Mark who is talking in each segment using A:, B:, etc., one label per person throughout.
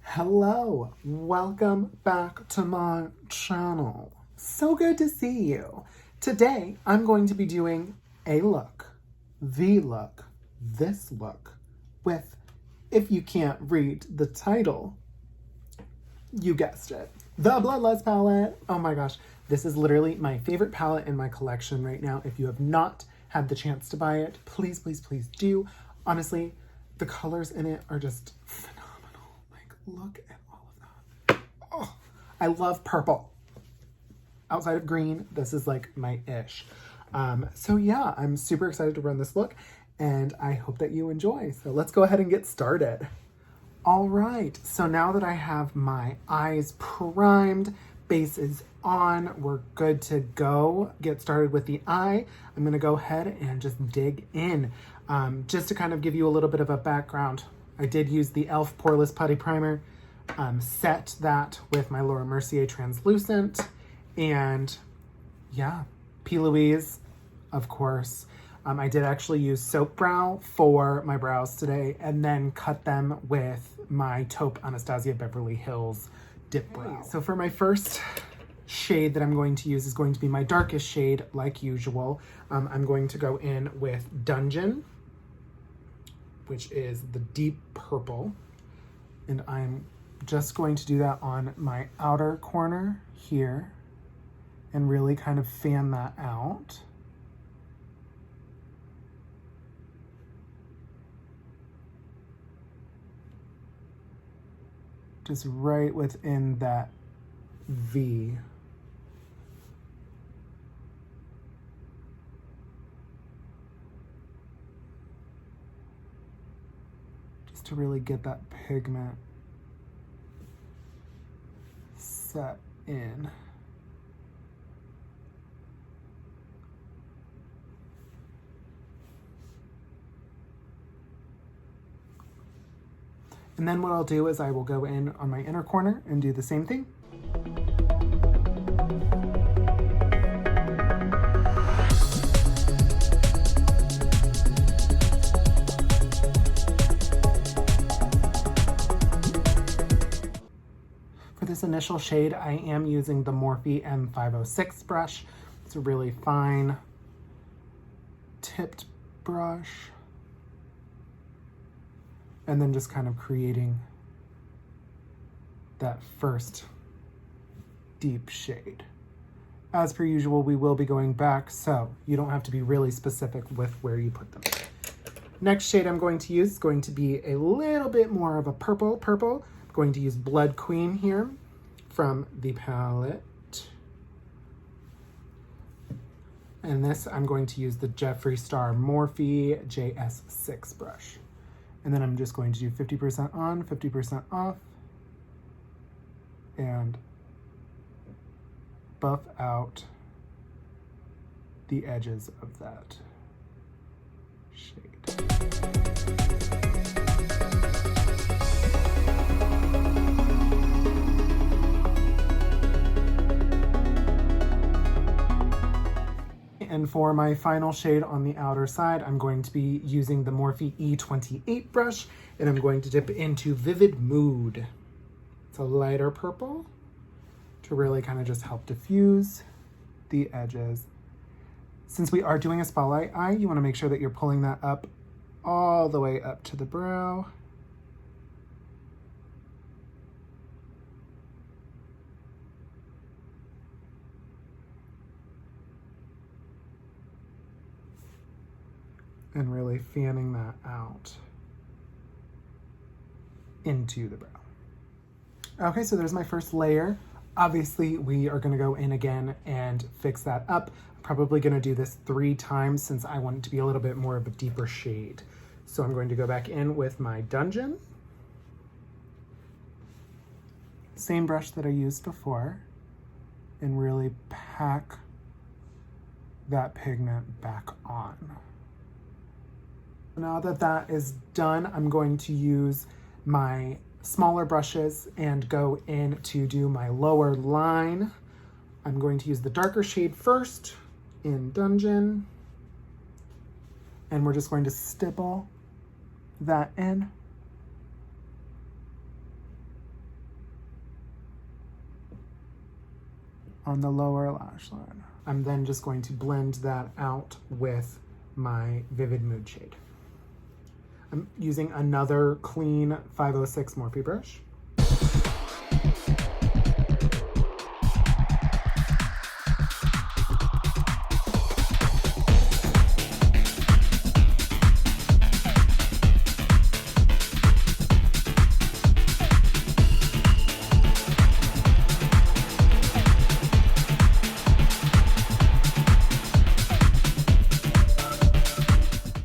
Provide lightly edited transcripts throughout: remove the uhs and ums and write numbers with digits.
A: Hello, welcome back to my channel. So good to see you. Today, I'm going to be doing a look, the look, this look, with, if you can't read the title, you guessed it, the Bloodlust palette. Oh my gosh, this is literally my favorite palette in my collection right now. If you have not had the chance to buy it, please, please, please do. Honestly, the colors in it are just phenomenal. Look at all of that. Oh, I love purple. Outside of green, this is like my ish. So yeah, I'm super excited to run this look and I hope that you enjoy. So let's go ahead and get started. All right, so now that I have my eyes primed, base is on, we're good to go. Get started with the eye. I'm gonna go ahead and just dig in. Just to kind of give you a little bit of a background, I did use the e.l.f. Poreless Putty Primer, set that with my Laura Mercier Translucent, and yeah, P. Louise, of course. I did actually use Soap Brow for my brows today, and then cut them with my taupe Anastasia Beverly Hills Dip Brow. So for my first shade that I'm going to use is going to be my darkest shade, like usual. I'm going to go in with Dungeon, which is the deep purple. And I'm just going to do that on my outer corner here and really kind of fan that out. Just right within that V. To really get that pigment set in. And then what I'll do is I will go in on my inner corner and do the same thing. This initial shade, I am using the Morphe M506 brush. It's a really fine tipped brush. And then just kind of creating that first deep shade. As per usual, we will be going back, so you don't have to be really specific with where you put them. Next shade I'm going to use is going to be a little bit more of a purple. I'm going to use Blood Queen here from the palette. And this, I'm going to use the Jeffree Star Morphe JS6 brush. And then I'm just going to do 50% on, 50% off, and buff out the edges of that shade. And for my final shade on the outer side, I'm going to be using the Morphe E28 brush, and I'm going to dip into Vivid Mood. It's a lighter purple to really kind of just help diffuse the edges. Since we are doing a spotlight eye, you want to make sure that you're pulling that up all the way up to the brow. And really fanning that out into the brow. Okay, so there's my first layer. Obviously, we are gonna go in again and fix that up. I'm probably gonna do this 3 times since I want it to be a little bit more of a deeper shade. So I'm going to go back in with my Dungeon. Same brush that I used before, and really pack that pigment back on. Now that that is done, I'm going to use my smaller brushes and go in to do my lower line. I'm going to use the darker shade first in Dungeon. And we're just going to stipple that in. On the lower lash line. I'm then just going to blend that out with my Vivid Mood shade. I'm using another clean 506 Morphe brush.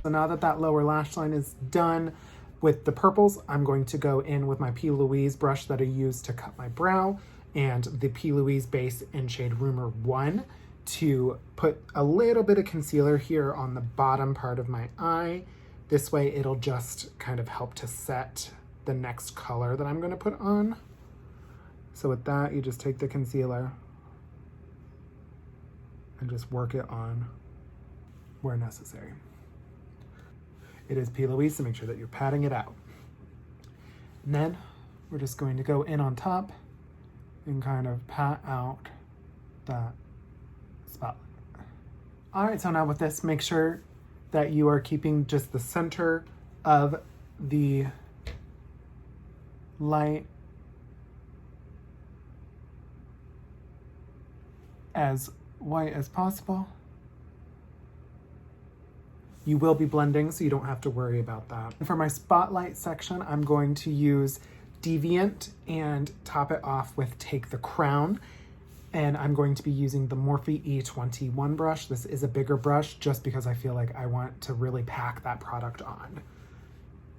A: So now that that lower lash line is done with the purples, I'm going to go in with my P. Louise brush that I used to cut my brow and the P. Louise base in shade Rumour 1 to put a little bit of concealer here on the bottom part of my eye. This way it'll just kind of help to set the next color that I'm going to put on. So with that, you just take the concealer and just work it on where necessary. It is P. Louise, so make sure that you're patting it out. And then we're just going to go in on top and kind of pat out that spotlight. All right, so now with this, make sure that you are keeping just the center of the light as white as possible. You will be blending, so you don't have to worry about that. And for my spotlight section, I'm going to use Deviant and top it off with Take the Crown. And I'm going to be using the Morphe E21 brush. This is a bigger brush just because I feel like I want to really pack that product on.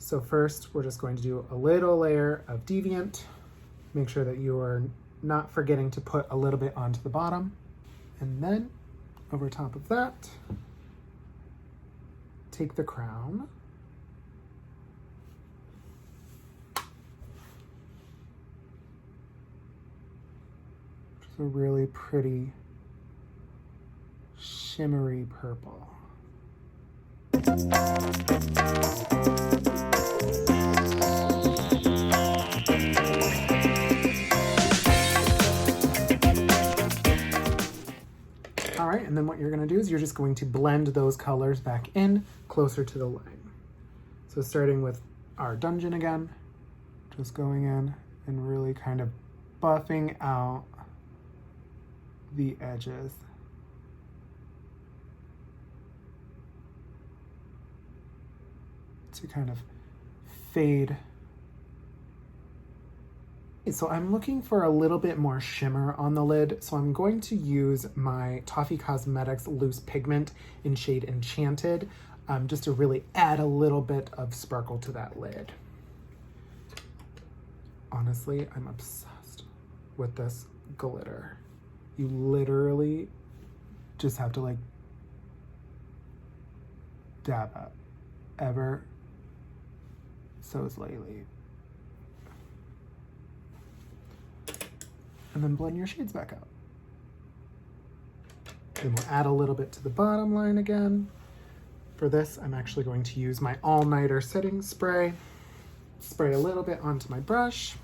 A: So first, we're just going to do a little layer of Deviant. Make sure that you are not forgetting to put a little bit onto the bottom. And then over top of that, Take the Crown. Which is a really pretty shimmery purple. All right, and then what you're gonna do is you're just going to blend those colors back in closer to the line. So starting with our dungeon again, just going in and really kind of buffing out the edges. To kind of fade. So I'm looking for a little bit more shimmer on the lid, so I'm going to use my Toffee Cosmetics Loose Pigment in shade Enchanted, just to really add a little bit of sparkle to that lid. Honestly, I'm obsessed with this glitter. You literally just have to like dab it ever so slightly. And then blend your shades back out. Then we'll add a little bit to the bottom line again. For this, I'm actually going to use my All-Nighter Setting Spray. Spray a little bit onto my brush.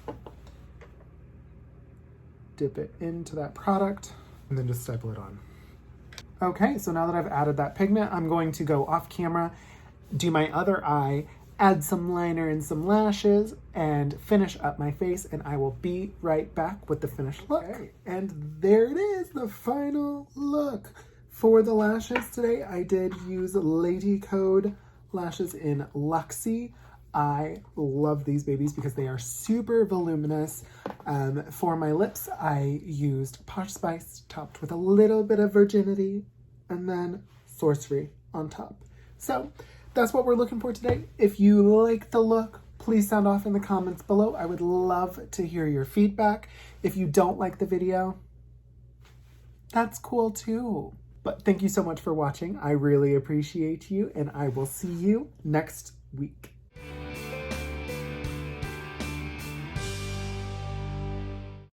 A: Dip it into that product, and then just staple it on. Okay, so now that I've added that pigment, I'm going to go off camera, do my other eye, add some liner and some lashes, and finish up my face, and I will be right back with the finished look. Okay. And there it is, the final look. For the lashes today, I did use LadyCode lashes in Luxy. I love these babies because they are super voluminous. For my lips, I used Posh Spice topped with a little bit of Virginity, and then Sorcery on top. So that's what we're looking for today. If you like the look, please sound off in the comments below. I would love to hear your feedback. If you don't like the video, that's cool too. But thank you so much for watching. I really appreciate you, and I will see you next week.